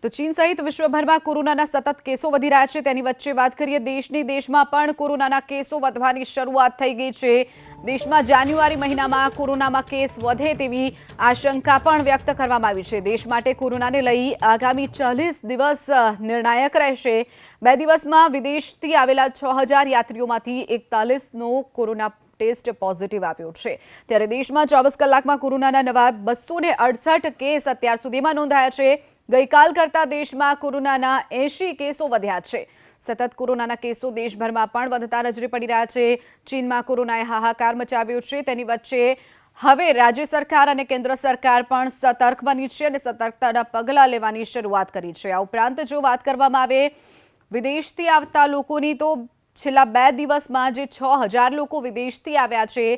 તો ચીન સહિત વિશ્વભરમાં કોરોનાના સતત કેસો વધી રહ્યા છે તેની વચ્ચે વાત કરીએ દેશમાં પણ કોરોનાના કેસો વધવાની શરૂઆત થઈ ગઈ છે। દેશમાં જાન્યુઆરી મહિનામાં કોરોનામાં કેસ વધે તેવી આશંકા પણ વ્યક્ત કરવામાં આવી છે। દેશ માટે કોરોનાને લઈ આગામી 40 દિવસ નિર્ણાયક રહેશે। 2 દિવસમાં વિદેશથી આવેલા 6000 યાત્રીઓમાંથી 41નો કોરોના ટેસ્ટ પોઝિટિવ આવ્યો છે। ત્યારે દેશમાં 24 કલાકમાં કોરોનાના નવા 268 કેસ અત્યાર સુધીમાં નોંધાયા છે। ગઈકાલ કરતા દેશમાં કોરોનાના 80 કેસો વધ્યા છે। સતત કોરોનાના કેસો દેશભરમાં પણ વધતા નજરે પડી રહ્યા છે। ચીનમાં કોરોનાએ હાહાકાર મચાવ્યો છે તેની વચ્ચે હવે રાજ્ય સરકાર અને કેન્દ્ર સરકાર પણ સતર્ક બની છે અને સતર્કતાના પગલાં લેવાની શરૂઆત કરી છે। આ ઉપરાંત જો વાત કરવામાં આવે વિદેશથી આવતા લોકોની તો છેલ્લા 2 દિવસમાં જે 6000 લોકો વિદેશથી આવ્યા છે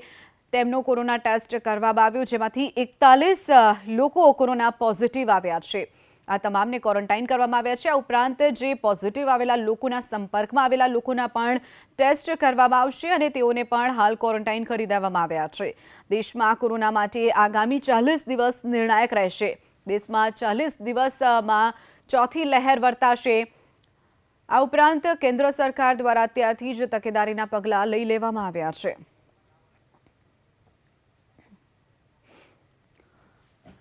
તેમનો કોરોના ટેસ્ટ કરવામાં આવ્યો જેમાંથી 41 લોકો કોરોના પોઝિટિવ આવ્યા છે। આ તમામને ક્વોરન્ટાઇન કરવામાં આવ્યા છે। આ ઉપરાંત જે પોઝિટિવ આવેલા લોકોના સંપર્કમાં આવેલા લોકોના પણ ટેસ્ટ કરવામાં આવશે અને તેઓને પણ હાલ ક્વોરન્ટાઇન કરી દેવામાં આવ્યા છે। દેશમાં કોરોના માટે આગામી 40 દિવસ નિર્ણાયક રહેશે। દેશમાં 40 દિવસમાં ચોથી લહેર વર્તાશે। આ ઉપરાંત કેન્દ્ર સરકાર દ્વારા અત્યારથી જ તકેદારીના પગલાં લઈ લેવામાં આવ્યા છે।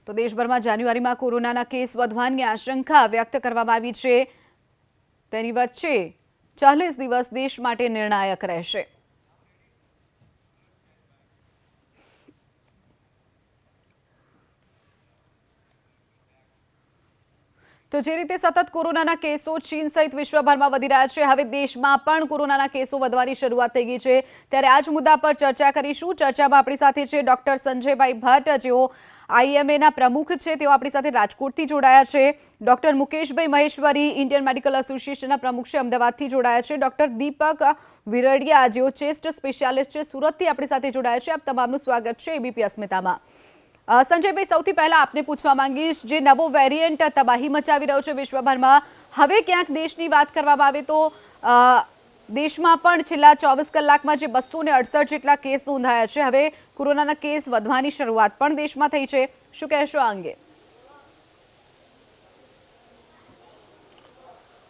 તો દેશભરમાં જાન્યુઆરીમાં કોરોનાના કેસ વધવાની આશંકા વ્યક્ત કરવામાં આવી છે તેની વચ્ચે 40 દિવસ દેશ માટે નિર્ણાયક રહેશે। તો જે રીતે સતત કોરોનાના કેસો ચીન સહિત વિશ્વભરમાં વધી રહ્યા છે હવે દેશમાં પણ કોરોનાના કેસો વધવાની શરૂઆત થઈ ગઈ છે। ત્યારે આ જ મુદ્દા પર ચર્ચા કરીશું। ચર્ચામાં આપણી સાથે છે ડોક્ટર સંજયભાઈ ભટ્ટ જેઓ આઈએમએના પ્રમુખ છે। તેઓ આપણી સાથે રાજકોટથી જોડાયા છે। ડોક્ટર મુકેશભાઈ મહેશ્વરી ઇન્ડિયન મેડિકલ એસોસિએશનના પ્રમુખ છે અમદાવાદથી જોડાયા છે। ડોક્ટર દીપક વિરડિયા જેઓ ચેસ્ટ સ્પેશિયાલિસ્ટ છે સુરતથી આપણી સાથે જોડાયા છે। આપ તમામનું સ્વાગત છે એબીપી અસ્મિતામાં। સંજયભાઈ સૌથી પહેલા આપને પૂછવા માંગીશ જે નવો વેરિયન્ટ તબાહી મચાવી રહ્યો છે વિશ્વભરમાં હવે ક્યાંક દેશની વાત કરવામાં આવે તો દેશમાં પણ છેલ્લા 24 કલાકમાં જે 268 જેટલા કેસ નોંધાયા છે હવે કોરોનાના કેસ વધવાની શરૂઆત પણ દેશમાં થઈ છે। શું કહેશો આ અંગે?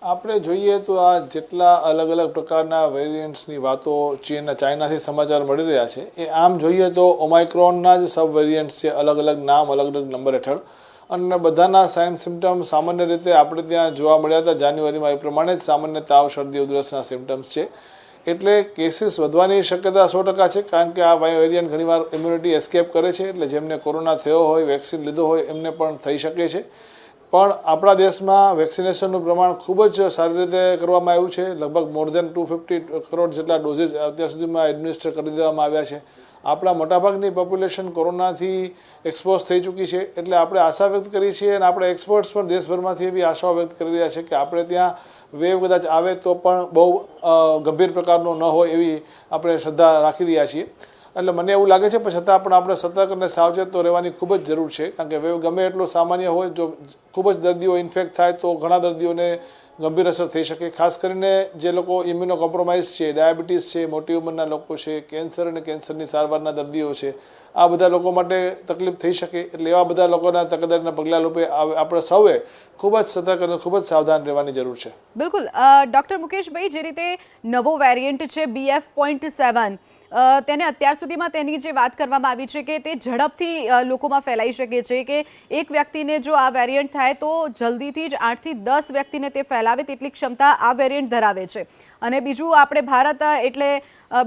આપણે જોઈએ તો આ જેટલા અલગ અલગ પ્રકારના વેરિયન્ટ્સની વાતો ચાઇનાથી સમાચાર મળી રહ્યા છે એ આમ જોઈએ તો ઓમાઇક્રોનના જ સબ વેરિયન્ટ્સ છે। અલગ અલગ નામ અલગ અલગ નંબર હેઠળ અને બધાના સાઇન સિમ્ટમ્સ સામાન્ય રીતે આપણે ત્યાં જોવા મળ્યા હતા જાન્યુઆરીમાં એ પ્રમાણે જ સામાન્ય તાવ શરદી ઉધરસના સિમ્ટમ્સ છે। એટલે કેસીસ વધવાની શક્યતા 100% છે કારણ કે આ વેરિયન્ટ ઘણીવાર ઇમ્યુનિટી એસ્કેપ કરે છે એટલે જેમને કોરોના થયો હોય વેક્સિન લીધો હોય એમને પણ થઈ શકે છે। પણ આપણા દેશમાં વેક્સિનેશનનું પ્રમાણ ખૂબ જ સારી રીતે કરવામાં આવ્યું છે। લગભગ મોર દેન 250 કરોડ જેટલા ડોઝીસ અત્યાર સુધીમાં એડમિનિસ્ટર કરી દેવામાં આવ્યા છે। આપણા મોટાભાગની પોપ્યુલેશન કોરોનાથી એક્સપોઝ થઈ ચૂકી છે એટલે આપણે આશા વ્યક્ત કરી છીએ અને આપણે એક્સપર્ટ્સ પણ દેશભરમાંથી એવી આશાઓ વ્યક્ત કરી રહ્યા છે કે આપણે ત્યાં વેવ કદાચ આવે તો પણ બહુ ગંભીર પ્રકારનો ન હોય એવી આપણે શ્રદ્ધા રાખી રહ્યા છીએ। એટલે મને એવું લાગે છે પણ છતાં પણ આપણે સતર્ક અને સાવચેત તો રહેવાની ખૂબ જ જરૂર છે કારણ કે વેવ ગમે એટલો સામાન્ય હોય જો ખૂબ જ દર્દીઓ ઇન્ફેક્ટ થાય તો ઘણા દર્દીઓને ગંભીર અસર થઈ શકે। ખાસ કરીને જે લોકો ઇમ્યુનો કોમ્પ્રોમાઇઝ છે ડાયાબિટીસ છે મોટી ઉંમરના લોકો છે કેન્સર અને કેન્સરની સારવારના દર્દીઓ છે આ બધા લોકો માટે તકલીફ થઈ શકે એટલે એવા બધા લોકોના તકેદારીના પગલાં રૂપે આપણે સૌએ ખૂબ જ સતર્ક અને ખૂબ જ સાવધાન રહેવાની જરૂર છે। બિલકુલ ડોક્ટર મુકેશભાઈ જે રીતે નવો વેરિયન્ટ છે BF.7 તેને અત્યાર સુધીમાં તેની જે વાત કરવામાં આવી છે કે તે ઝડપથી લોકોમાં ફેલાઈ શકે છે કે એક વ્યક્તિને જો આ વેરિયન્ટ થાય તો જલ્દીથી જ 8 થી 10 વ્યક્તિને તે ફેલાવે તેટલી ક્ષમતા આ વેરિયન્ટ ધરાવે છે। અને બીજું આપણે ભારત એટલે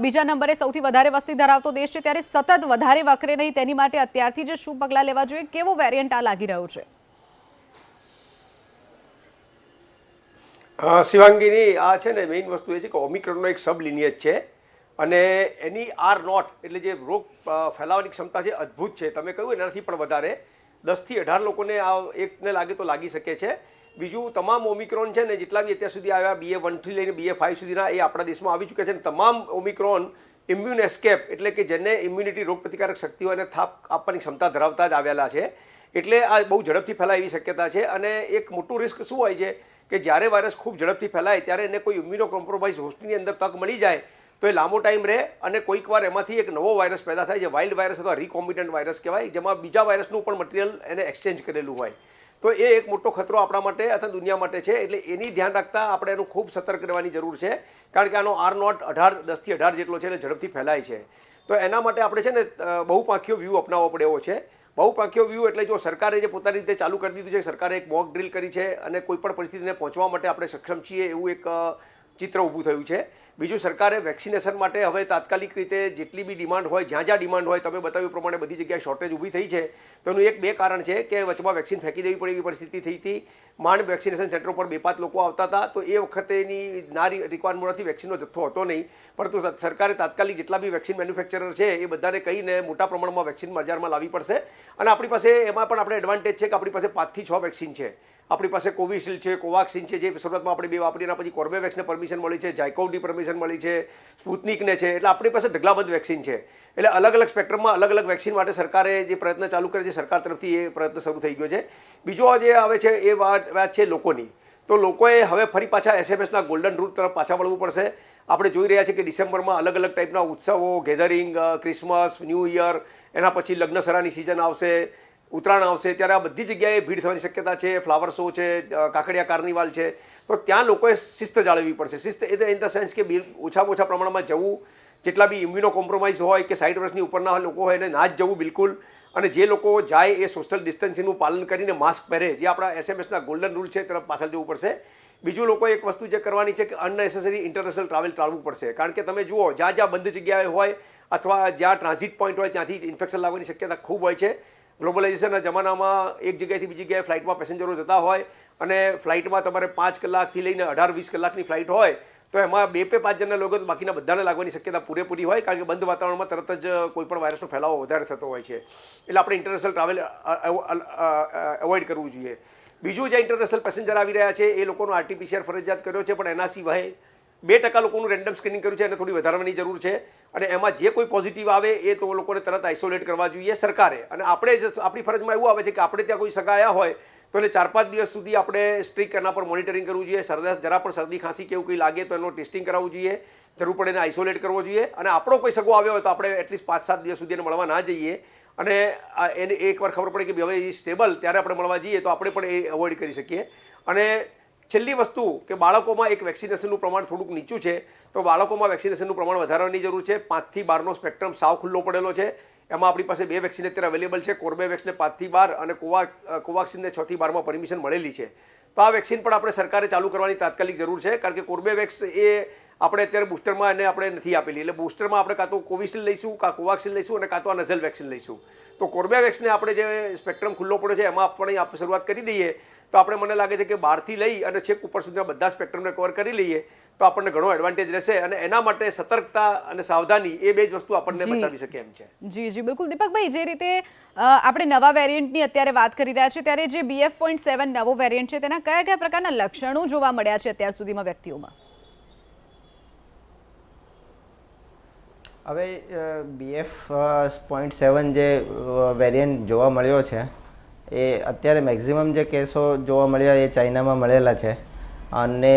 બીજા નંબરે સૌથી વધારે વસ્તી ધરાવતો દેશ છે ત્યારે સતત વધારે વકરે નહીં તેની માટે અત્યારથી જ શું પગલાં લેવા જોઈએ કેવો વેરિયન્ટ આ લાગી રહ્યો છે? શિવાંગીની આ છે ને મેઇન વસ્તુ એ છે કે ઓમિક્રોનનો એક સબ લિનિયજ છે અને એની R0 એટલે જે રોગ ફેલાવાની ક્ષમતા છે અદ્ભુત છે। તમે કહ્યું એનાથી પણ વધારે 10 થી 18 લોકોને આ એકને લાગે તો લાગી શકે છે। બીજું તમામ ઓમિક્રોન છે ને જેટલા બી અત્યાર સુધી આવ્યા BA.1 થી લઈને BA.5 સુધીના એ આપણા દેશમાં આવી ચૂક્યા છે। તમામ ઓમિક્રોન ઇમ્યુન એસ્કેપ એટલે કે જેને ઇમ્યુનિટી રોગ પ્રતિકારક શક્તિઓ અને થાપ આપવાની ક્ષમતા ધરાવતા જ આવેલા છે એટલે આ બહુ ઝડપથી ફેલાય એવી શક્યતા છે। અને એક મોટું રિસ્ક શું હોય છે કે જ્યારે વાયરસ ખૂબ ઝડપથી ફેલાય ત્યારે એને કોઈ ઇમ્યુનો કોમ્પ્રોમાઇઝ હોસ્ટની અંદર તક મળી જાય તો એ લાંબો ટાઈમ રહે અને કોઈક વાર એમાંથી એક નવો વાયરસ પેદા થાય જે વાઇલ્ડ વાયરસ અથવા રિકોમ્બિનન્ટ વાયરસ કહેવાય જેમાં બીજા વાયરસનું પણ મટીરિયલ એને એક્સચેન્જ કરેલું હોય। તો એ એક મોટો ખતરો આપણા માટે અથવા દુનિયા માટે છે. એટલે એની ધ્યાન રાખતા આપણે એનું ખૂબ સતર્ક રહેવાની જરૂર છે, કારણ કે આનો R0 10થી 18 જેટલો છે, એટલે ઝડપથી ફેલાય છે. તો એના માટે આપણે છે ને બહુપાંખીયો વ્યૂ અપનાવવો પડે એવો છે. બહુપાંખીયો વ્યૂ એટલે જો સરકારે જે પોતાની રીતે ચાલુ કરી દીધું છે, સરકારે એક મોક ડ્રીલ કરી છે અને કોઈ પણ પરિસ્થિતિને પહોંચવા માટે આપણે સક્ષમ છીએ એવું એક ચિત્ર ઊભું થયું છે. બીજું, સરકારે વેક્સિનેશન માટે હવે તાત્કાલિક રીતે જેટલી બી ડિમાન્ડ હોય, જ્યાં જ્યાં ડિમાન્ડ હોય, તમે બતાવ્યું પ્રમાણે બધી જગ્યાએ શોર્ટેજ ઊભી થઈ છે. તો એનું એક બે કારણ છે કે વચમાં વેક્સિન ફેંકી દેવી પડે એવી પરિસ્થિતિ થઈ હતી. માંડ વેક્સિનેશન સેન્ટર પર 2-5 લોકો આવતા હતા, તો એ વખતે એની ના રિક્વાયરમેન્ટથી વેક્સિનનો જથ્થો હતો નહીં. પરંતુ સરકારે તાત્કાલિક જેટલા બી વેક્સિન મેન્યુફેક્ચરર છે એ બધાને કહીને મોટા પ્રમાણમાં વેક્સિન બજારમાં લાવવી પડશે. અને આપણી પાસે એમાં પણ આપણે એડવાન્ટેજ છે કે આપણી પાસે 5 થી 6 વેક્સિન છે. આપણી પાસે કોવિશિલ્ડ છે, કોવાક્સિન છે, જે શરૂઆતમાં આપણે 2 વાપરી, એના પછી કોર્બેવેક્સને પરમિશન મળી છે, જાયકોવની પરમિશન મળી છે, સ્પુતનિકને છે. એટલે આપણી પાસે ઢગલાબંધ વેક્સિન છે. એટલે અલગ અલગ સ્પેક્ટ્રમમાં અલગ અલગ વેક્સિન માટે સરકારે જે પ્રયત્ન ચાલુ કરે છે, સરકાર તરફથી એ પ્રયત્ન શરૂ થઈ ગયો છે. બીજો જે આવે છે એ વાત છે લોકોની. તો લોકોએ હવે ફરી પાછા SMSના ગોલ્ડન રૂલ તરફ પાછા વળવું પડશે. આપણે જોઈ રહ્યા છીએ કે ડિસેમ્બરમાં અલગ અલગ ટાઈપના ઉત્સવો, ગેધરિંગ, ક્રિસમસ, ન્યૂ યર, એના પછી લગ્નસરાની સિઝન આવશે, ઉત્તરાયણ આવશે, ત્યારે આ બધી જગ્યાએ ભીડ થવાની શક્યતા છે. ફ્લાવર શો છે, કાકડિયા કાર્નિવાલ છે, તો ત્યાં લોકોએ શિસ્ત જાળવવી પડશે. શિસ્ત ઇન ધ સેન્સ કે ઓછામાં ઓછા પ્રમાણમાં જવું, જેટલા બી ઇમ્યુનો કોમ્પ્રોમાઇઝ હોય કે 60 વર્ષની ઉપરના લોકો હોય એને ના જ જવું બિલકુલ. અને જે લોકો જાય એ સોશિયલ ડિસ્ટન્સિંગનું પાલન કરીને માસ્ક પહેરે, જે આપણા SMSના ગોલ્ડન રૂલ છે તરફ પાછળ જવું પડશે. બીજું, લોકોએ એક વસ્તુ જે કરવાની છે કે અનનેસેસરી ઇન્ટરનેશનલ ટ્રાવેલ ટાળવું પડશે, કારણ કે તમે જુઓ જ્યાં જ્યાં બંધ જગ્યાએ હોય અથવા જ્યાં ટ્રાન્ઝિટ પોઈન્ટ હોય ત્યાંથી ઇન્ફેક્શન લાગવાની શક્યતા ખૂબ હોય છે. ગ્લોબલાઇઝેશનના જમાનામાં એક જગ્યાએથી બીજી જગ્યાએ ફ્લાઇટમાં પેસેન્જરો જતા હોય અને ફ્લાઇટમાં તમારે 5 કલાકથી લઈને 18-20 કલાકની ફ્લાઇટ હોય, તો એમાં 2-5 જણના લોકો તો બાકીના બધાને લાગવાની શક્યતા પૂરેપૂરી હોય, કારણ કે બંધ વાતાવરણમાં તરત જ કોઈ પણ વાયરસનો ફેલાવો વધારે થતો હોય છે. એટલે આપણે ઇન્ટરનેશનલ ટ્રાવેલ એવોઇડ કરવું જોઈએ. બીજું, જે ઇન્ટરનેશનલ પેસેન્જર આવી રહ્યા છે એ લોકોનો RT-PCR ફરજિયાત કર્યો છે, પણ એના સિવાય 2% લોકોનું રેન્ડમ સ્ક્રીનિંગ કર્યું છે, એને થોડી વધારવાની જરૂર છે. અને એમાં જે કોઈ પોઝિટિવ આવે એ તો લોકોને તરત આઇસોલેટ કરવા જોઈએ સરકારે. અને આપણે જ આપણી ફરજમાં એવું આવે છે કે આપણે ત્યાં કોઈ સગાયા હોય તો એને 4-5 દિવસ સુધી આપણે સ્ટ્રિક્ટ એના પર મોનિટરિંગ કરવું જોઈએ. જરા પણ શરદી ખાંસી કે એવું કંઈ લાગે તો એનું ટેસ્ટિંગ કરાવવું જોઈએ, જરૂર પડે એને આઇસોલેટ કરવો જોઈએ. અને આપણો કોઈ સગો આવ્યો હોય તો આપણે એટલીસ્ટ 5-7 દિવસ સુધી એને મળવા ના જઈએ. અને એને એકવાર ખબર પડે કે હવે એ સ્ટેબલ, ત્યારે આપણે મળવા જઈએ તો આપણે પણ એ અવોઇડ કરી શકીએ. અને છેલ્લી વસ્તુ કે બાળકોમાં એક વેક્સિનેશનનું પ્રમાણ થોડુંક નીચું છે, તો બાળકોમાં વેક્સિનેશનનું પ્રમાણ વધારવાની જરૂર છે. 5 થી 12નો સ્પેક્ટ્રમ સાવ ખુલ્લો પડેલો છે. એમાં આપણી પાસે 2 વેક્સિન અત્યારે અવેલેબલ છે, કોર્બેવેક્સને 5 થી 12 અને કોવાક્સિનને 6 થી 12માં પરમિશન મળેલી છે. તો આ વેક્સિન પણ આપણે સરકારે ચાલુ કરવાની તાત્કાલિક જરૂર છે, કારણ કે કોર્બેવેક્સ એ આપણે અત્યારે બૂસ્ટરમાં એને આપણે નથી આપેલી. એટલે બૂસ્ટરમાં આપણે કાં તો કોવિશિલ્ડ લઈશું, કાં કોવાક્સિન લઈશું અને કાં તો આ નઝલ વેક્સિન લઈશું. તો કોર્બેવેક્સને આપણે જે સ્પેક્ટ્રમ ખુલ્લો પડ્યો છે એમાં આપણે શરૂઆત કરી દઈએ તો આપણે, મને લાગે છે કે 12થી લઈ અને છેક ઉપર સુધીના બધા સ્પેક્ટ્રમને કવર કરી લઈએ તો આપણને ઘણો એડવાન્ટેજ રહેશે. અને એના માટે સતર્કતા અને સાવધાની એ બે જ વસ્તુ આપણને બચાવી શકે એમ છે. જી બિલકુલ. દીપકભાઈ, જે રીતે આપણે નવા વેરિયન્ટની અત્યારે વાત કરી રહ્યા છીએ, ત્યારે જે BF.7 નવો વેરિયન્ટ છે તેના કયા કયા પ્રકારના લક્ષણો જોવા મળ્યા છે અત્યાર સુધીમાં વ્યક્તિઓમાં? હવે BF.7 જે વેરિયન્ટ જોવા મળ્યો છે એ અત્યારે મેક્ઝિમમ જે કેસો જોવા મળ્યા એ ચાઇનામાં મળેલા છે. અને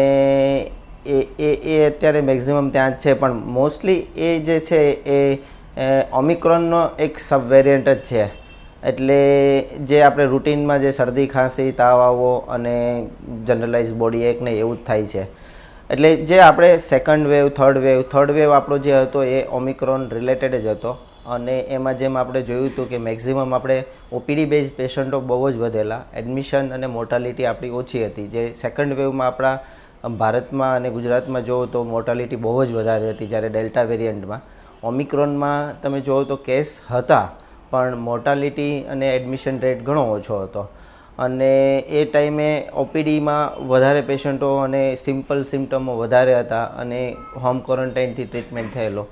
એ અત્યારે મેક્ઝિમમ ત્યાં જ છે. પણ મોસ્ટલી એ જે છે એ ઓમિક્રોનનો એક સબ વેરિયન્ટ જ છે. એટલે જે આપણે રૂટીનમાં જે શરદી ખાંસી તાવ આવવો અને જનરલાઇઝ બોડી એક ને એવું જ થાય છે. એટલે જે આપણે સેકન્ડ વેવ થર્ડ વેવ આપણો જે હતો એ ઓમિક્રોન રિલેટેડ જ હતો. અને એમાં જેમ આપણે જોયું હતું કે મેક્ઝિમમ આપણે OPD બેઝ પેશન્ટો બહુ જ વધેલા, એડમિશન અને મોર્ટાલિટી આપણી ઓછી હતી. જે સેકન્ડ વેવમાં આપણા ભારતમાં અને ગુજરાતમાં જોવો તો મોર્ટાલિટી બહુ જ વધારે હતી, જ્યારે ડેલ્ટા વેરિયન્ટમાં. ઓમિક્રોનમાં તમે જોવો તો કેસ હતા પણ મોર્ટાલિટી અને એડમિશન રેટ ઘણો ઓછો હતો. અને એ ટાઈમે OPDમાં વધારે પેશન્ટો અને સિમ્પલ સિમ્ટમો વધારે હતા અને હોમ ક્વોરન્ટાઇનથી ટ્રીટમેન્ટ થયેલો.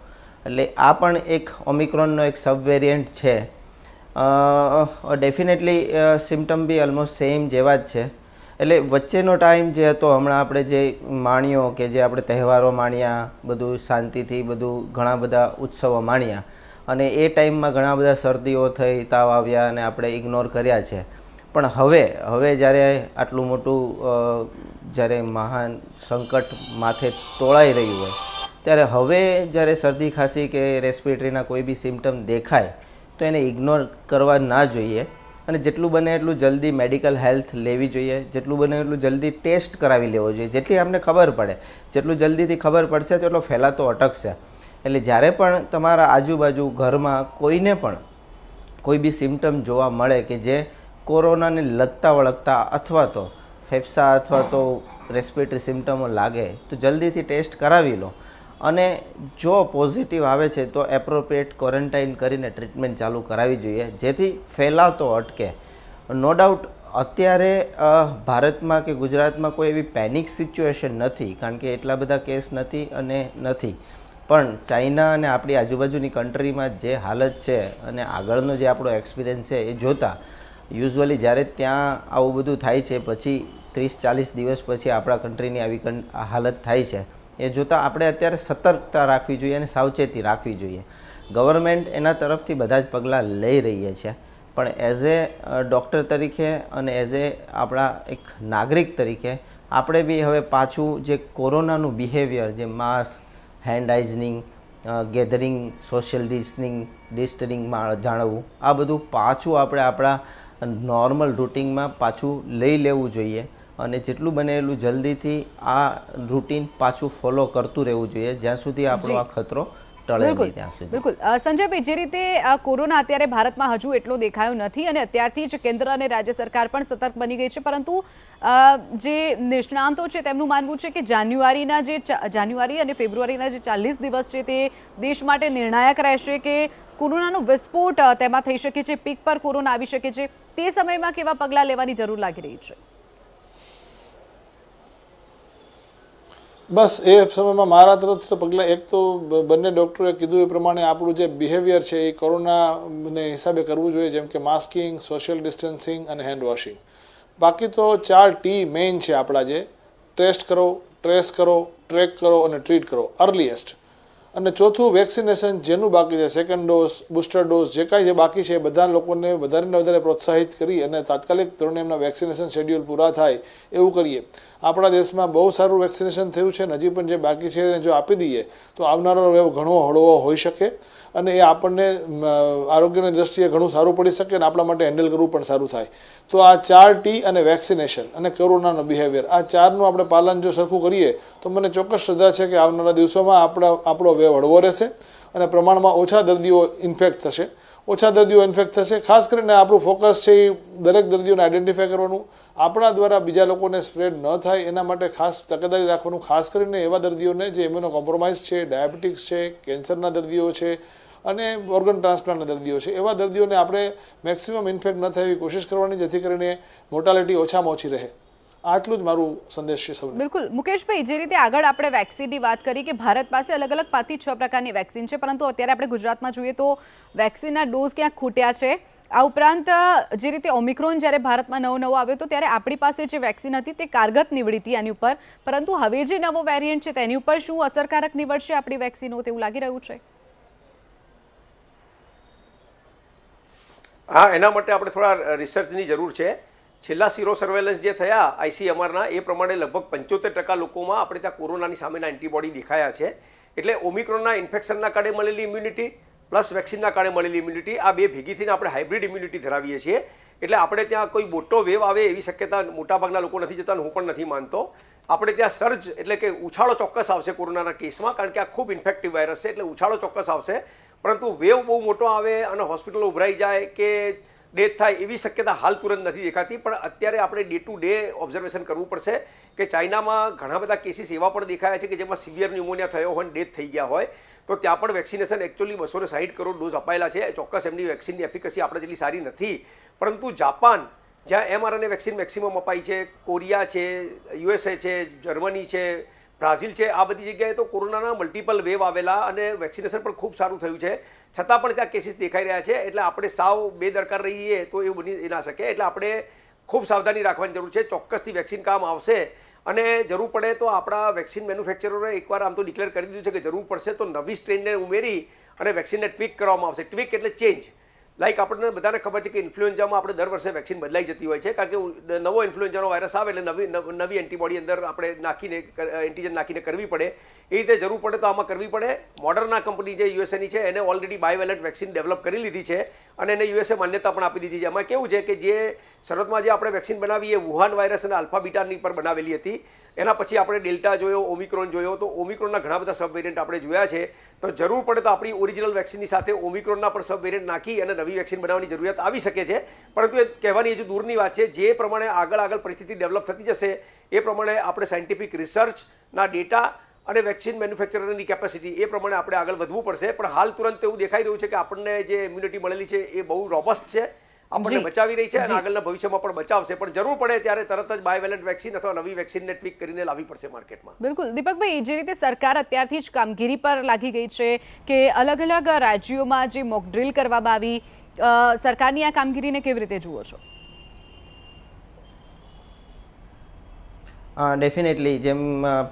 એટલે આ પણ એક ઓમિક્રોનનો એક સબ વેરિયન્ટ છે. ડેફિનેટલી સિમ્ટમ બી ઓલમોસ્ટ સેમ જેવા જ છે. એટલે વચ્ચેનો ટાઈમ જે હતો, હમણાં આપણે જે માણ્યો કે જે આપણે તહેવારો માણ્યા, બધું શાંતિથી બધું ઘણા બધા ઉત્સવો માણ્યા, અને એ ટાઈમમાં ઘણા બધા શરદીઓ થઈ, તાવ આવ્યા અને આપણે ઇગ્નોર કર્યા છે. પણ હવે જ્યારે આટલું મોટું જ્યારે મહાન સંકટ માથે તોળાઈ રહ્યું હોય, ત્યારે હવે જ્યારે શરદી ખાંસી કે રેસ્પિરેટરીના કોઈ બી સિમ્ટમ દેખાય તો એને ઇગ્નોર કરવા ના જોઈએ. અને જેટલું બને એટલું જલ્દી મેડિકલ હેલ્થ લેવી જોઈએ, જેટલું બને એટલું જલ્દી ટેસ્ટ કરાવી લેવો જોઈએ, જેટલી આપણને ખબર પડે. જેટલું જલ્દીથી ખબર પડશે તેટલો ફેલાતો અટકશે. એટલે જ્યારે પણ તમારા આજુબાજુ ઘરમાં કોઈને પણ કોઈ બી સિમ્ટમ જોવા મળે કે જે કોરોનાને લગતા વળગતા અથવા તો ફેફસા અથવા તો રેસ્પિરેટરી સિમ્ટમો લાગે તો જલ્દીથી ટેસ્ટ કરાવી લો. અને જો પોઝિટિવ આવે છે તો એપ્રોપ્રિએટ ક્વોરન્ટાઇન કરીને ટ્રીટમેન્ટ ચાલુ કરાવવી જોઈએ, જેથી ફેલાતો અટકે. નો ડાઉટ અત્યારે ભારતમાં કે ગુજરાતમાં કોઈ એવી પેનિક સિચ્યુએશન નથી, કારણ કે એટલા બધા કેસ નથી. પણ ચાઇના અને આપણી આજુબાજુની કન્ટ્રીમાં જે હાલત છે અને આગળનો જે આપણો એક્સપિરિયન્સ છે એ જોતાં યુઝ્યુઅલી જ્યારે ત્યાં આવું બધું થાય છે પછી 30-40 દિવસ પછી આપણા કન્ટ્રીની આવી હાલત થાય છે, એ જોતાં આપણે અત્યારે સતર્કતા રાખવી જોઈએ અને સાવચેતી રાખવી જોઈએ. ગવર્મેન્ટ એના તરફથી બધા જ પગલાં લઈ રહી છે, પણ એઝ એ ડૉક્ટર તરીકે અને એઝ એ આપણા એક નાગરિક તરીકે આપણે બી હવે પાછું જે કોરોનાનું બિહેવિયર, જે માસ્ક, હેન્ડ હાઇજનિંગ, ગેધરિંગ, સોશિયલ ડિસ્ટન્સિંગમાં જાળવવું, આ બધું પાછું આપણે આપણા નોર્મલ રૂટિનમાં પાછું લઈ લેવું જોઈએ. અને જેટલું બને એટલું જલ્દીથી આ રૂટીન પાછું ફોલો કરતું રહેવું જોઈએ, જ્યાં સુધી આપણો આ ખતરો ટળે નહીં ત્યાં સુધી. બિલકુલ સંજયભાઈ, જે રીતે આ કોરોના અત્યારે ભારતમાં હજુ એટલો દેખાયો નથી અને અત્યારથી જ કેન્દ્ર અને રાજ્ય સરકાર પણ સતર્ક બની ગઈ છે, પરંતુ જે નિષ્ણાંતો છે તેમનું માનવું છે કે જાન્યુઆરી અને ફેબ્રુઆરીના જે 40 દિવસ છે તે દેશ માટે નિર્ણાયક રહેશે, કે કોરોનાનો વિસ્ફોટ તેમાં થઈ શકે છે, પીક પર કોરોના આવી શકે છે. તે સમયમાં કેવા પગલાં લેવાની જરૂર લાગી રહી છે? બસ એ સમયમાં મારા તરફથી તો પગલાં, એક તો બંને ડૉક્ટરોએ કીધું એ પ્રમાણે આપણું જે બિહેવિયર છે એ કોરોનાને હિસાબે કરવું જોઈએ, જેમ કે માસ્કિંગ, સોશિયલ ડિસ્ટન્સિંગ અને હેન્ડ વોશિંગ. બાકી તો 4T મેઇન છે આપણા, જે ટેસ્ટ કરો, ટ્રેસ કરો, ટ્રેક કરો અને ટ્રીટ કરો અર્લીએસ્ટ. અને ચોથું વેક્સિનેશન જેનું બાકી છે, સેકન્ડ ડોઝ, બુસ્ટર ડોઝ, જે કાંઈ જે બાકી છે એ બધા લોકોને વધારે ને વધારે પ્રોત્સાહિત કરી અને તાત્કાલિક ધોરણે એમના વેક્સિનેશન શેડ્યુલ પૂરા થાય એવું કરીએ. આપણા દેશમાં બહુ સારું વેક્સિનેશન થયું છે, હજી પણ જે બાકી છે એને જો આપી દઈએ તો આવનારો વેવ ઘણો હળવો હોઈ શકે અને એ આપણને આરોગ્યની દ્રષ્ટિએ ઘણું સારું પડી શકે અને આપણા માટે હેન્ડલ કરવું પણ સારું થાય. તો આ 4T અને વેક્સિનેશન અને કોરોનાનો બિહેવિયર, આ ચારનું આપણે પાલન જો સરખું કરીએ તો મને ચોક્કસ શ્રદ્ધા છે કે આવનારા દિવસોમાં આપણો વેવ હળવો રહેશે અને પ્રમાણમાં ઓછા દર્દીઓ ઇન્ફેક્ટ થશે. ખાસ કરીને આપણું ફોકસ છે એ દરેક દર્દીઓને આઈડેન્ટિફાય કરવાનું, આપણા દ્વારા બીજા લોકોને સ્પ્રેડ ન થાય એના માટે ખાસ તકેદારી રાખવાનું. ખાસ કરીને એવા દર્દીઓને જે ઇમ્યુનો કોમ્પ્રોમાઇઝ છે, ડાયાબિટીક્સ છે, કેન્સરના દર્દીઓ છે અને ઓર્ગન ટ્રાન્સપ્લાન્ટના દર્દીઓ છે, એવા દર્દીઓને આપણે મેક્સિમમ ઇન્ફેક્ટ ન થાય એવી કોશિશ કરવાની, જેથી કરીને મોર્ટાલિટી ઓછામાં ઓછી રહે. આટલું જ મારું સંદેશ છે સૌને. બિલકુલ મુકેશભાઈ, જે રીતે આગળ આપણે વેક્સિનની વાત કરી કે ભારત પાસે અલગ અલગ 5 થી 6 પ્રકારની વેક્સિન છે, પરંતુ અત્યારે આપણે ગુજરાતમાં જોઈએ તો વેક્સિનના ડોઝ ક્યાંક ખૂટ્યા છે. આ ઉપરાંત જે રીતે ઓમિક્રોન જ્યારે ભારતમાં નવો આવ્યો તો ત્યારે આપણી પાસે જે વેક્સિન હતી તે કારગત નીવડી હતી આની ઉપર, પરંતુ હવે જે નવો વેરિયન્ટ છે તેની ઉપર શું અસરકારક નીવડશે આપણી વેક્સિનો તેવું લાગી રહ્યું છે? હા, એના માટે આપણે થોડા રિસર્ચની જરૂર છે. છેલ્લા સીરો સર્વેલન્સ જે થયા ICMRના એ પ્રમાણે લગભગ 75% લોકોમાં આપણે ત્યાં કોરોનાની સામેના એન્ટીબોડી દેખાયા છે. એટલે ઓમિક્રોનના ઇન્ફેક્શનના કારણે મળેલી ઇમ્યુનિટી પ્લસ વેક્સિનના કારણે મળેલી ઇમ્યુનિટી, આ બે ભેગી થઈને આપણે હાઇબ્રિડ ઇમ્યુનિટી ધરાવીએ છીએ. એટલે આપણે ત્યાં કોઈ મોટો વેવ આવે એવી શક્યતા મોટાભાગના લોકો નથી જતા, હું પણ નથી માનતો. આપણે ત્યાં સર્જ એટલે કે ઉછાળો ચોક્કસ આવશે કોરોનાના કેસમાં, કારણ કે આ ખૂબ ઇન્ફેક્ટિવ વાયરસ છે, એટલે ઉછાળો ચોક્કસ આવશે. પરંતુ વેવ બહુ મોટો આવે અને હોસ્પિટલો ઉભરાઈ જાય કે ડેથ થાય એવી શક્યતા હાલ તુરંત નથી દેખાતી. પણ અત્યારે આપણે ડે ટુ ડે ઓબ્ઝર્વેશન કરવું પડશે કે ચાઇનામાં ઘણા બધા કેસીસ એવા પણ દેખાયા છે કે જેમાં સિવિયર ન્યુમોનિયા થયો હોય, ડેથ થઈ ગયા હોય, તો ત્યાં પણ વેક્સિનેશન એકચ્યુઅલી 260 કરોડ ડોઝ અપાયેલા છે. ચોક્કસ એમની વેક્સિનની એફિકસી આપણે જેટલી સારી નથી, પરંતુ જાપાન જ્યાં mRNA વેક્સિન મેક્સિમમ અપાઈ છે, કોરિયા છે, USA છે, જર્મની છે, બ્રાઝિલ છે, આ બધી જગ્યાએ તો કોરોનાના મલ્ટિપલ વેવ આવેલા અને વેક્સિનેશન પણ ખૂબ સારું થયું છે, છતાં પણ ત્યાં કેસીસ દેખાઈ રહ્યા છે. એટલે આપણે સાવ બેદરકાર રહીએ તો એવું બની ના શકે. એટલે આપણે ખૂબ સાવધાની રાખવાની જરૂર છે. ચોક્કસથી વેક્સિન કામ આવશે અને જરૂર પડે તો આપણા વેક્સિન મેન્યુફેક્ચરોએ એકવાર આમ તો ડિક્લેર કરી દીધું છે કે જરૂર પડશે તો નવી સ્ટ્રેનને ઉમેરી અને વેક્સિનને ટ્વીક કરવામાં આવશે. ટ્વીક એટલે ચેન્જ. લાઈક આપણને બધાને ખબર છે કે ઇન્ફ્લુએન્ઝામાં આપણે દર વર્ષે વેક્સિન બદલાઈ જતી હોય છે, કારણ કે નવો ઇન્ફ્લુએન્ઝાનો વાયરસ આવે એટલે નવી એન્ટીબોડી અંદર આપણે એન્ટીજન નાખીને કરવી પડે. એ રીતે જરૂર પડે તો આમાં કરવી પડે. મોડર્ના કંપની જે USAની છે એને ઓલરેડી બાયવેલેન્ટ વેક્સિન ડેવલપ કરી લીધી છે અને એને યુએસએ માન્યતા પણ આપી દીધી છે. એમાં કેવું છે કે જે શરૂઆતમાં જે આપણે વેક્સિન બનાવી એ વુહાન વાયરસ અને આલ્ફા બીટાની પર બનાવેલી હતી. એના પછી આપણે ડેલ્ટા જોયો, ઓમિક્રોન જોયો, તો ઓમિક્રોનના ઘણા બધા સબ વેરિયન્ટ આપણે જોયા છે. તો જરૂર પડે તો આપણી ઓરિજિનલ વેક્સિનની સાથે ઓમિક્રોનના પણ સબ વેરિયન્ટ નાખી અને નવી વેક્સિન બનાવવાની જરૂરિયાત આવી શકે છે. પરંતુ એ કહેવાની હજુ દૂરની વાત છે. જે પ્રમાણે આગળ પરિસ્થિતિ ડેવલપ થતી જશે એ પ્રમાણે આપણે સાયન્ટિફિક રિસર્ચના ડેટા અને વેક્સિન મેન્યુફેક્ચરરની કેપેસિટી એ પ્રમાણે આપણે આગળ વધવું પડશે. પણ હાલ તુરંત એવું દેખાઈ રહ્યું છે કે આપણને જે ઇમ્યુનિટી મળેલી છે એ બહુ રોબસ્ટ છે, આપણને બચાવી રહી છે અને આગળના ભવિષ્યમાં પણ બચાવશે. પણ જરૂર પડે ત્યારે તરત જ બાયવેલેન્ટ વેક્સિન અથવા નવી વેક્સિનને ટ્વીક કરીને લાવવી પડશે માર્કેટમાં. બિલકુલ દીપકભાઈ, જે રીતે સરકાર અત્યારથી જ કામગીરી પર લાગી ગઈ છે કે અલગ અલગ રાજ્યોમાં જે મોક ડ્રિલ કરવામાં આવી, સરકારની આ કામગીરીને કેવી રીતે જુઓ છો? ડેફિનેટલી જેમ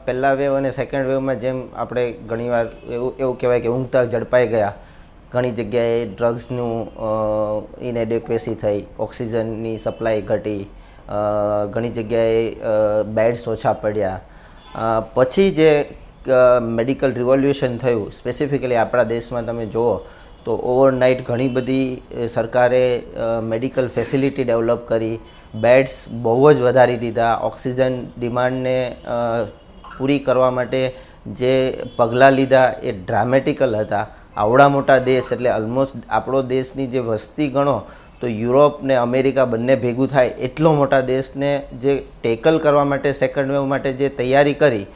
પહેલા વેવ અને સેકન્ડ વેવમાં જેમ આપણે ઘણીવાર એવું કહેવાય કે ઊંઘતા ઝડપાઈ ગયા, ઘણી જગ્યાએ ડ્રગ્સનું ઇનએડેક્વેસી થઈ, ઓક્સિજનની સપ્લાય ઘટી, ઘણી જગ્યાએ બેડ્સ ઓછા પડ્યા. પછી જે મેડિકલ રિવોલ્યુશન થયું સ્પેસિફિકલી આપણા દેશમાં તમે જુઓ તો ઓવરનાઇટ ઘણી બધી સરકારે મેડિકલ ફેસિલિટી ડેવલપ કરી, બેડ્સ બહુ જ વધારી દીધા, ઓક્સિજન ડિમાન્ડને પૂરી કરવા માટે જે પગલાં લીધા એ ડ્રામેટિકલ હતા. આવડા મોટા દેશ એટલે ઓલમોસ્ટ આપણો દેશની જે વસ્તી ગણો તો યુરોપ ને અમેરિકા બંને ભેગું થાય એટલો મોટા દેશને જે ટેકલ કરવા માટે સેકન્ડ વેવ માટે જે તૈયારી કરી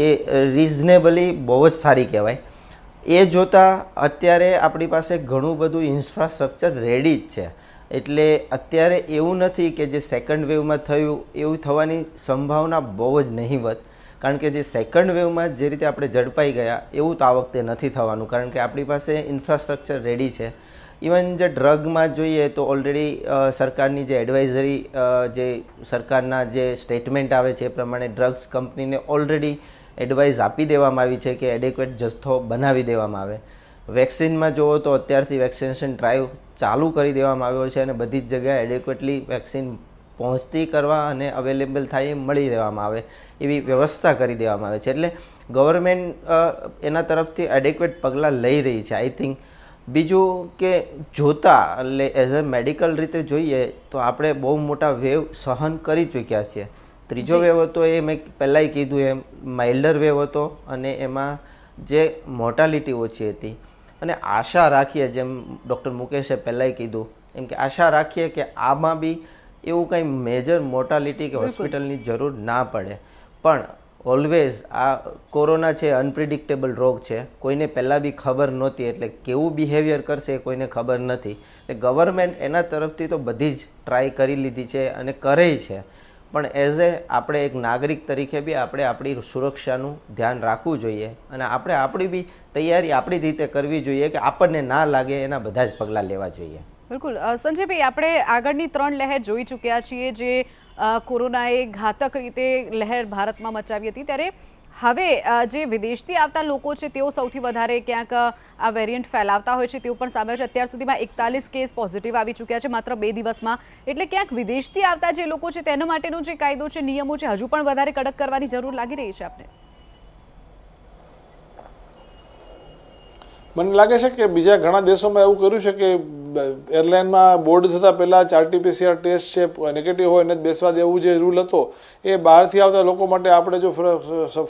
એ રિઝનેબલી બહુ જ સારી કહેવાય. એ જોતાં અત્યારે આપણી પાસે ઘણું બધું ઇન્ફ્રાસ્ટ્રક્ચર રેડી જ છે. એટલે અત્યારે એવું નથી કે જે સેકન્ડ વેવમાં થયું એવું થવાની સંભાવના બહુ જ નહીવત. કારણ કે જે સેકન્ડ વેવમાં જે રીતે આપણે ઝડપાઈ ગયા એવું તો આ વખતે નથી થવાનું, કારણ કે આપણી પાસે ઇન્ફ્રાસ્ટ્રક્ચર રેડી છે. ઇવન જે ડ્રગમાં જોઈએ તો ઓલરેડી સરકારની જે એડવાઇઝરી, જે સરકારના જે સ્ટેટમેન્ટ આવે છે એ પ્રમાણે ડ્રગ્સ કંપનીને ઓલરેડી એડવાઇસ આપી દેવામાં આવી છે કે એડેક્વેટ જથ્થો બનાવી દેવામાં આવે. વેક્સિનમાં જુઓ તો અત્યારથી વેક્સિનેશન ડ્રાઈવ ચાલુ કરી દેવામાં આવ્યો છે અને બધી જ જગ્યાએ એડેક્વેટલી વેક્સિન પહોંચતી કરવા અને અવેલેબલ થાય એ મળી રહેવામાં આવે એવી વ્યવસ્થા કરી દેવામાં આવે છે. એટલે ગવર્મેન્ટ એના તરફથી એડેક્વેટ પગલાં લઈ રહી છે. આઈ થિંક બીજું કે જોતાં એટલે એઝ અ મેડિકલ રીતે જોઈએ તો આપણે બહુ મોટા વેવ સહન કરી ચૂક્યા છીએ. ત્રીજો વેવ હતો એ મેં પહેલાંય કીધું એમ માઇલ્ડર વેવ હતો અને એમાં જે મોર્ટાલિટી ઓછી હતી. અને આશા રાખીએ જેમ ડૉક્ટર મુકેશે પહેલાંય કીધું એમ કે આશા રાખીએ કે આમાં બી એવું કંઈ મેજર મોર્ટાલિટી કે હોસ્પિટલની જરૂર ના પડે. પણ ઓલવેઝ આ કોરોના છે અનપ્રિડિક્ટેબલ રોગ છે, કોઈને પહેલાં બી ખબર નહોતી, એટલે કેવું બિહેવિયર કરશે એ કોઈને ખબર નથી. એટલે ગવર્મેન્ટ એના તરફથી તો બધી જ ટ્રાય કરી લીધી છે અને કરે છે. પણ એઝ એ આપણે એક નાગરિક તરીકે બી આપણે આપણી સુરક્ષાનું ધ્યાન રાખવું જોઈએ અને આપણે આપણી બી તૈયારી આપણી રીતે કરવી જોઈએ કે આપણને ના લાગે એના બધા જ પગલાં લેવા જોઈએ. બિલકુલ સંજયભાઈ, આપણે આગળની 3 લહેર જોઈ ચૂક્યા છીએ જે કોરોનાએ ઘાતક રીતે લહેર ભારતમાં મચાવી હતી, ત્યારે હવે જે વિદેશથી આવતા લોકો છે તેઓ સૌથી વધારે ક્યાંક આ વેરિયન્ટ ફેલાવતા હોય છે તેવું પણ સામે છે. અત્યાર સુધીમાં 41 કેસ પોઝિટિવ આવી ચૂક્યા છે માત્ર 2 દિવસમાં. એટલે ક્યાંક વિદેશથી આવતા જે લોકો છે તેના માટેનો જે કાયદો છે, નિયમો છે, હજુ પણ વધારે કડક કરવાની જરૂર લાગી રહી છે આપને? મને લાગે છે કે બીજા ઘણા દેશોમાં એવું કર્યું છે કે એરલાઇનમાં બોર્ડ થતાં પહેલાં RT-PCR ટેસ્ટ છે નેગેટિવ હોય એને જ બેસવા દેવું જે રૂલ હતો એ બહારથી આવતા લોકો માટે આપણે જો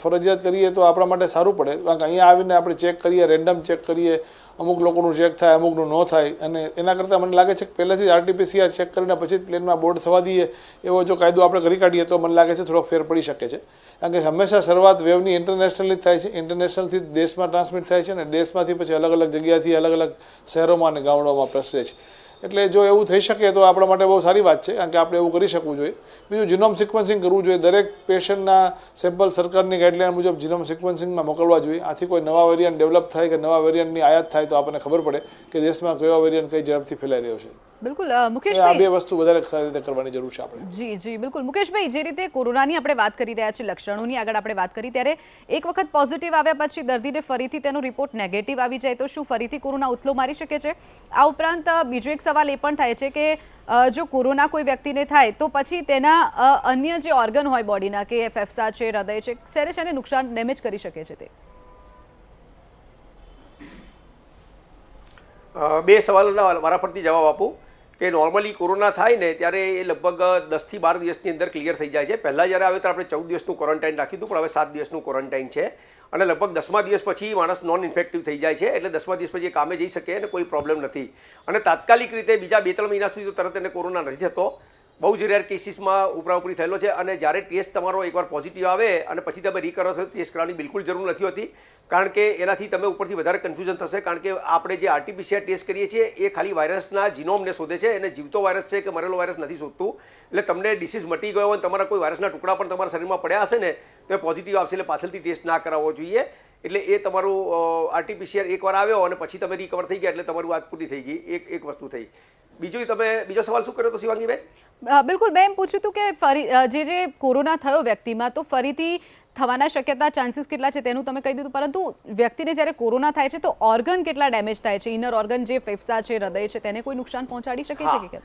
ફરજિયાત કરીએ તો આપણા માટે સારું પડે. કારણ કે અહીંયા આવીને આપણે ચેક કરીએ, રેન્ડમ ચેક કરીએ, અમુક લોકોનું ચેક થાય, અમુકનું ન થાય, અને એના કરતાં મને લાગે છે કે પહેલેથી જ RT-PCR ચેક કરીને પછી જ પ્લેનમાં બોર્ડ થવા દઈએ એવો જો કાયદો આપણે કરી કાઢીએ તો મને લાગે છે થોડોક ફેર પડી શકે છે. કારણ કે હંમેશા શરૂઆત વેવની ઇન્ટરનેશનલી જ થાય છે, ઇન્ટરનેશનલથી દેશમાં ટ્રાન્સમિટ થાય છે અને દેશમાંથી પછી અલગ અલગ જગ્યાથી અલગ અલગ શહેરોમાં અને ગામડાઓમાં પ્રસરે છે. એટલે જો એવું થઈ શકે તો આપણા માટે બહુ સારી વાત છે, કારણ કે આપણે એવું કરી શકવું જોઈએ. બીજું જીનોમ સિક્વન્સિંગ કરવું જોઈએ. દરેક પેશન્ટના સેમ્પલ સરકારની ગાઈડલાઇન મુજબ જીનોમ સિક્વન્સિંગમાં મોકલવા જોઈએ. આથી કોઈ નવા વેરિયન્ટ ડેવલપ થાય કે નવા વેરિયન્ટની આયાત થાય તો આપણને ખબર પડે કે દેશમાં કયો વેરિયન્ટ કઈ ઝડપથી ફેલાઈ રહ્યો છે. બિલકુલ મુકેશભાઈ, આ બે વસ્તુ વધારે સારી રીતે કરવાની જરૂર છે આપણે. જી બિલકુલ મુકેશભાઈ, જે રીતે કોરોનાની આપણે વાત કરી રહ્યા છીએ, લક્ષણોની આગળ આપણે વાત કરી, ત્યારે એક વખત પોઝિટિવ આવ્યા પછી દર્દીને ફરીથી તેનો રિપોર્ટ નેગેટિવ આવી જાય તો શું ફરીથી કોરોના ઉથલો મારી શકે છે? આ ઉપરાંત બીજો એક સવાલ એ પણ થાય છે કે જો કોરોના કોઈ વ્યક્તિને થાય તો પછી તેના અન્ય જે ઓર્ગન હોય બોડીના, કે ફેફસા છે, હૃદય છે, શેને નુકસાન ડેમેજ કરી શકે છે તે? બે સવાલોના વારાફરતી જવાબ આપું કે નોર્મલી કોરોના થાય ને ત્યારે એ લગભગ 10 થી 12 દિવસની અંદર ક્લિયર થઈ જાય છે. પહેલાં જ્યારે આવે તો આપણે 14 દિવસનું ક્વોરન્ટાઇન રાખ્યું હતું, પણ હવે 7 દિવસનું ક્વોરન્ટાઇન છે અને લગભગ 10મા દિવસ પછી માણસ નોન ઇન્ફેક્ટિવ થઈ જાય છે, એટલે 10મા દિવસ પછી એ કામે જઈ શકે અને કોઈ પ્રોબ્લેમ નથી. અને તાત્કાલિક રીતે બીજા 2-3 મહિના સુધી તો તરત એને કોરોના નથી થતો. બહુ જ રેર કેસીસમાં ઉપરાઉપરી થયેલો છે. અને જ્યારે ટેસ્ટ તમારો એકવાર પોઝિટિવ આવે અને પછી તમે રિકવર થયો ટેસ્ટ કરવાની બિલકુલ જરૂર નથી હોતી, કારણ કે એનાથી તમે ઉપરથી વધારે કન્ફ્યુઝન થશે. કારણ કે આપણે જે RT-PCR ટેસ્ટ કરીએ છીએ એ ખાલી વાયરસના જીનોમને શોધે છે, એને જીવતો વાયરસ છે કે મરેલો વાયરસ નથી શોધતું. એટલે તમને ડિસીઝ મટી ગયો અને તમારા કોઈ વાયરસના ટુકડા પણ તમારા શરીરમાં પડ્યા હશે ને તો એ પોઝિટિવ આવશે, એટલે પાછળથી ટેસ્ટ ના કરાવવો જોઈએ. એટલે એ તમારું RT-PCR એકવાર આવ્યો અને પછી તમે રિકવર થઈ ગયા એટલે તમારું વાત પૂરી થઈ ગઈ. એક વસ્તુ થઈ. બીજો સવાલ શું કર્યો હતો શિવાંગીબેન? બિલકુલ, મેં એમ પૂછ્યું હતું કે ફરી જે કોરોના થયો વ્યક્તિમાં તો ફરીથી થવાના શક્યતા ચાન્સીસ કેટલા છે તેનું તમે કહી દીધું, પરંતુ વ્યક્તિને જ્યારે કોરોના થાય છે તો ઓર્ગન કેટલા ડેમેજ થાય છે? ઇનર ઓર્ગન જે ફેફસા છે, હૃદય છે, તેને કોઈ નુકસાન પહોંચાડી શકે છે કે?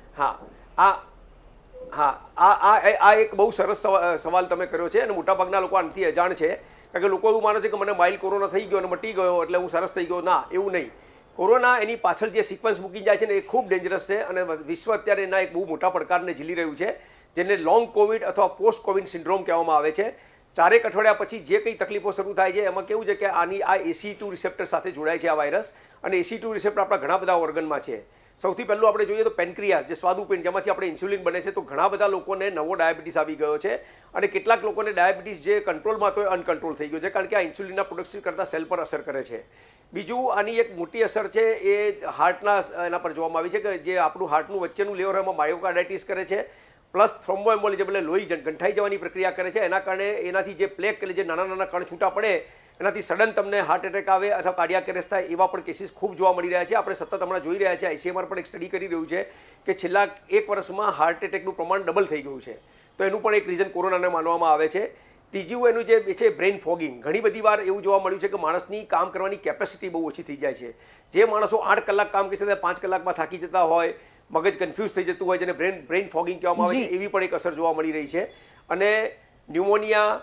આ એક બહુ સરસ સવાલ તમે કર્યો છે અને મોટાભાગના લોકો આનાથી અજાણ છે. કારણ કે લોકો એવું માને છે કે મને માઇલ્ડ કોરોના થઈ ગયો અને મટી ગયો એટલે હું સરસ થઈ ગયો. ના, એવું નહીં. કોરોના એની પાછળ જે સિક્વન્સ મૂકી જાય છે ને એ ખૂબ ડેન્જરસ છે અને વિશ્વ અત્યારે એના એક બહુ મોટા પડકારને ઝીલી રહ્યું છે, જેને લોંગ કોવિડ અથવા પોસ્ટ કોવિડ સિન્ડ્રોમ કહેવામાં આવે છે. 4 અઠવાડિયા પછી જે કંઈ તકલીફો શરૂ થાય છે એમાં કેવું છે કે આ ACE2 રિસેપ્ટર સાથે જોડાય છે આ વાયરસ, અને ACE2 રિસેપ્ટર આપણા ઘણા બધા ઓર્ગનમાં છે. સૌથી પહેલું આપણે જોઈએ તો પેન્ક્રિયાસ, જે સ્વાદુપિંડ, જેમાંથી આપણે ઇન્સ્યુલિન બને છે, તો ઘણા બધા લોકોને નવો ડાયાબિટીસ આવી ગયો છે અને કેટલાક લોકોને ડાયાબિટીસ જે કંટ્રોલમાં તો અનકંટ્રોલ થઈ ગયો છે, કારણ કે આ ઇન્સ્યુલિનના પ્રોડક્શન કરતાં સેલ પર અસર કરે છે. બીજું આની એક મોટી અસર છે એ હાર્ટના એના પર જોવામાં આવી છે કે જે આપણું હાર્ટનું વચ્ચેનું લેવર એમાં માયોકાર્ડાઇટિસ કરે છે, પ્લસ થ્રોમ્બોએમ્બોલિઝમ એટલે લોહી ગંઠાઈ જવાની પ્રક્રિયા કરે છે. એના કારણે એનાથી જે પ્લેક એટલે જે નાના નાના કણ છૂટા પડે એનાથી સડન તમને હાર્ટ એટેક આવે અથવા કાર્ડિયાક એરેસ્ટ થાય એવા પણ કેસીસ ખૂબ જોવા મળી રહ્યા છે. આપણે સતત હમણાં જોઈ રહ્યા છીએ, ICMR પણ એક સ્ટડી કરી રહ્યું છે કે છેલ્લા 1 વર્ષમાં હાર્ટ એટેકનું પ્રમાણ ડબલ થઈ ગયું છે. તો એનું પણ એક રીઝન કોરોનાને માનવામાં આવે છે. ત્રીજું એનું જે છે બ્રેઇન ફોગિંગ. ઘણી બધી વાર એવું જોવા મળ્યું છે કે માણસની કામ કરવાની કેપેસિટી બહુ ઓછી થઈ જાય છે. જે માણસો 8 કલાક કામ કરી શકે 5 કલાકમાં થાકી જતા હોય, મગજ કન્ફ્યુઝ થઈ જતું હોય, જેને બ્રેઇન ફોગિંગ કહેવામાં આવે છે, એવી પણ એક અસર જોવા મળી રહી છે. અને ન્યુમોનિયા,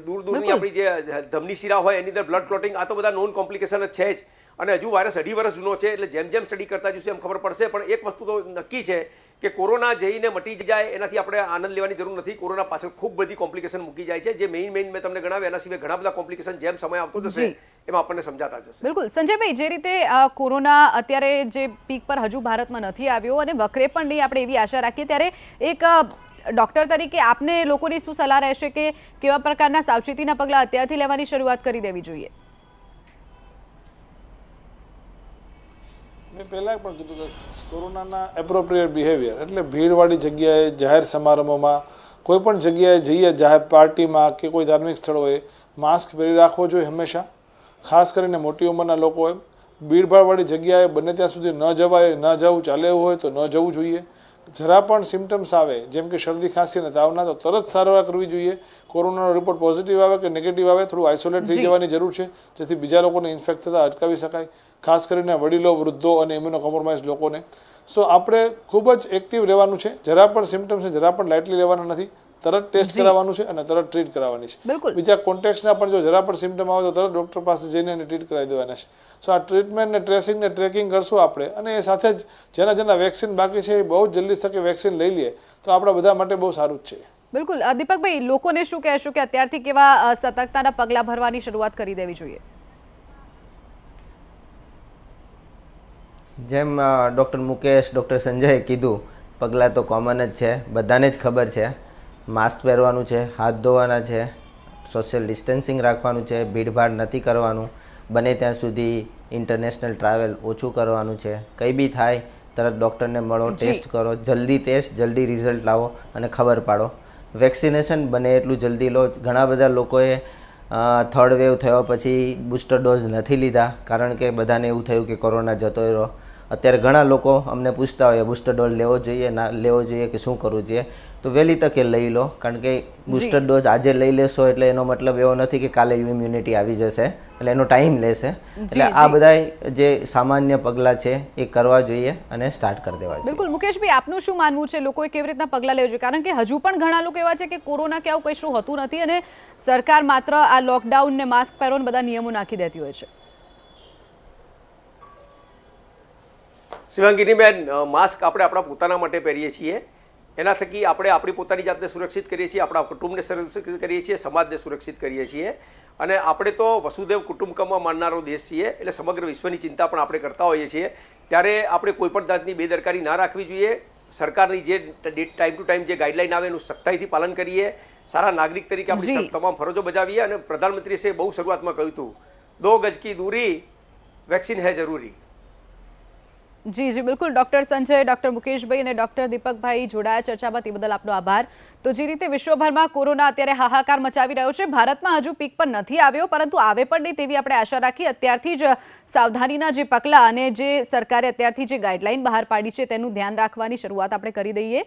દૂરની આપણી જે ધમની શિરા હોય એની અંદર બ્લડ ક્લોટિંગ, આ તો બધા નોન કોમ્પ્લિકેશન જ છે જ. અને હજુ વાયરસ 2.5 વર્ષ જૂનો છે, એટલે જેમ જેમ સ્ટડી કરતા જશે એમ ખબર પડશે. પણ એક વસ્તુ તો નક્કી છે કે કોરોના જઈને મટી જાય એનાથી આપણે આનંદ લેવાની જરૂર નથી. કોરોના પાછળ ખૂબ બધી કોમ્પ્લિકેશન મૂકી જાય છે, જે મેઇન મેં તમને ગણાવ્યા. એના સિવાય ઘણા બધા કોમ્પ્લિકેશન જેમ સમય આવતો જશે એમાં આપણને સમજાતા જશે. બિલકુલ સંજયભાઈ, જે રીતે કોરોના અત્યારે જે પીક પર હજુ ભારતમાં નથી આવ્યો અને વકરે પણ નહીં, આપણે એવી આશા રાખીએ, ત્યારે એક ડોક્ટર તરીકે આપને લોકોની શું સલાહ રહેશે કે કેવા પ્રકારના સાવચેતીના પગલાં અત્યારથી લેવાની શરૂઆત કરી દેવી જોઈએ? મેં પહેલાં પણ કીધું કે કોરોનાના એપ્રોપ્રિએટ બિહેવિયર એટલે ભીડવાળી જગ્યાએ, જાહેર સમારંભોમાં, કોઈ પણ જગ્યાએ જઈએ, જાહેર પાર્ટીમાં કે કોઈ ધાર્મિક સ્થળોએ માસ્ક પહેરી રાખવો જોઈએ હંમેશા. ખાસ કરીને મોટી ઉંમરના લોકોએ ભીડભાડવાળી જગ્યાએ બને ત્યાં સુધી ન જવું, ચાલે એવું હોય તો ન જવું જોઈએ. જરા પણ સિમ્ટમ્સ આવે જેમ કે શરદી, ખાંસી અને તાવના, તો તરત સારવાર કરવી જોઈએ. કોરોનાનો રિપોર્ટ પોઝિટિવ આવે કે નેગેટિવ આવે થોડું આઇસોલેટ થઈ જવાની જરૂર છે, જેથી બીજા લોકોને ઇન્ફેક્ટ થતાં અટકાવી શકાય, ખાસ કરીને વડીલો, વૃદ્ધો અને ઇમ્યુનો કોમ્પ્રોમાઇઝ લોકોને. સો આપણે ખૂબ જ એક્ટિવ રહેવાનું છે. જરા પણ સિમ્ટમ્સને જરા પણ લાઇટલી લેવાના નથી. તરત ટેસ્ટ કરાવવાનું છે અને તરત ટ્રીટ કરાવવાની છે. બીજા કોન્ટેક્ટના પણ જો જરા પણ સિમ્ટમ આવે તો તરત ડૉક્ટર પાસે જઈને એને ટ્રીટ કરાવી દેવાના છે. સો આ ટ્રીટમેન્ટ ને ટ્રેસિંગ ને ટ્રેકિંગ કરશું આપણે, અને એ સાથે જ જેના વેક્સિન બાકી છે એ બહુ જ જલ્દી થકે વેક્સિન લઈ લઈએ તો આપણા બધા માટે બહુ સારું જ છે. બિલકુલ. દીપકભાઈ, લોકોને શું કહેશો કે અત્યારથી કેવા સતર્કતાના પગલાં ભરવાની શરૂઆત કરી દેવી જોઈએ? જેમ ડૉક્ટર મુકેશ, ડૉક્ટર સંજયે કીધું, પગલાં તો કોમન જ છે, બધાને જ ખબર છે. માસ્ક પહેરવાનું છે, હાથ ધોવાના છે, સોશિયલ ડિસ્ટન્સિંગ રાખવાનું છે, ભીડભાડ નથી કરવાનું, બને ત્યાં સુધી ઇન્ટરનેશનલ ટ્રાવેલ ઓછું કરવાનું છે. કંઈ બી થાય તરત ડૉક્ટરને મળો, ટેસ્ટ કરો, જલ્દી ટેસ્ટ, જલ્દી રિઝલ્ટ લાવો અને ખબર પાડો. વેક્સિનેશન બને એટલું જલ્દી લો. ઘણા બધા લોકોએ થર્ડ વેવ થયો પછી બૂસ્ટર ડોઝ નથી લીધા, કારણ કે બધાને એવું થયું કે કોરોના જતો રહ્યો. અત્યારે ઘણા લોકો અમને પૂછતા હોય બૂસ્ટર ડોઝ લેવો જોઈએ, ના લેવો જોઈએ કે શું કરવું જોઈએ, તો વહેલી તકે લઈ લો. કારણ કે બૂસ્ટર ડોઝ આજે લઈ લેશો એટલે એનો મતલબ એવો નથી કે કાલે ઇમ્યુનિટી આવી જશે, એટલે એનો ટાઈમ લેશે. એટલે આ બધા જે સામાન્ય પગલાં છે એ કરવા જોઈએ અને સ્ટાર્ટ કરી દેવા જોઈએ. બિલકુલ. મુકેશભાઈ, આપનું શું માનવું છે? લોકોએ કેવી રીતના પગલાં લેવા જોઈએ? કારણ કે હજુ પણ ઘણા લોકો એવા છે કે કોરોના કે આવું કશું હોતું નથી અને સરકાર માત્ર આ લોકડાઉન ને માસ્ક પહેરો ને બધા નિયમો નાખી દેતી હોય છે. શિવાંગીનીબેન, માસ્ક આપણે આપણા પોતાના માટે પહેરીએ છીએ. એના થકી આપણે આપણી પોતાની જાતને સુરક્ષિત કરીએ છીએ, આપણા કુટુંબને સુરક્ષિત કરીએ છીએ, સમાજને સુરક્ષિત કરીએ છીએ. અને આપણે તો વસુદેવ કુટુંબકમમાં માનનારો દેશ છીએ, એટલે સમગ્ર વિશ્વની ચિંતા પણ આપણે કરતા હોઈએ છીએ. ત્યારે આપણે કોઈપણ જાતની બેદરકારી ના રાખવી જોઈએ. સરકારની જે ટાઈમ ટુ ટાઈમ જે ગાઈડલાઈન આવે એનું સખ્તાઈથી પાલન કરીએ. સારા નાગરિક તરીકે આપણી તમામ ફરજો બજાવીએ. અને પ્રધાનમંત્રીશ્રીએ બહુ શરૂઆતમાં કહ્યું હતું, 2 ગજ કી દૂરી, વેક્સિન હૈ જરૂરી. જી જી બિલકુલ. ડૉક્ટર સંજય, ડૉક્ટર મુકેશભાઈ અને ડૉક્ટર દીપકભાઈ જોડાયા ચર્ચામાં, તે બદલ આપનો આભાર. તો જે રીતે વિશ્વભરમાં કોરોના અત્યારે હાહાકાર મચાવી રહ્યો છે, ભારતમાં હજુ પીક પર નથી આવ્યો, પરંતુ આવે પણ નહીં તેવી આપણે આશા રાખીએ. અત્યારથી જ સાવધાનીના જે પગલાં અને જે સરકારે અત્યારથી જે ગાઈડલાઈન બહાર પાડી છે તેનું ધ્યાન રાખવાની શરૂઆત આપણે કરી દઈએ.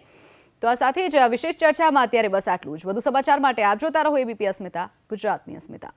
તો આ સાથે જ વિશેષ ચર્ચામાં અત્યારે બસ આટલું જ. વધુ સમાચાર માટે આપ જોતા રહો એબીપી અસ્મિતા, ગુજરાતની અસ્મિતા.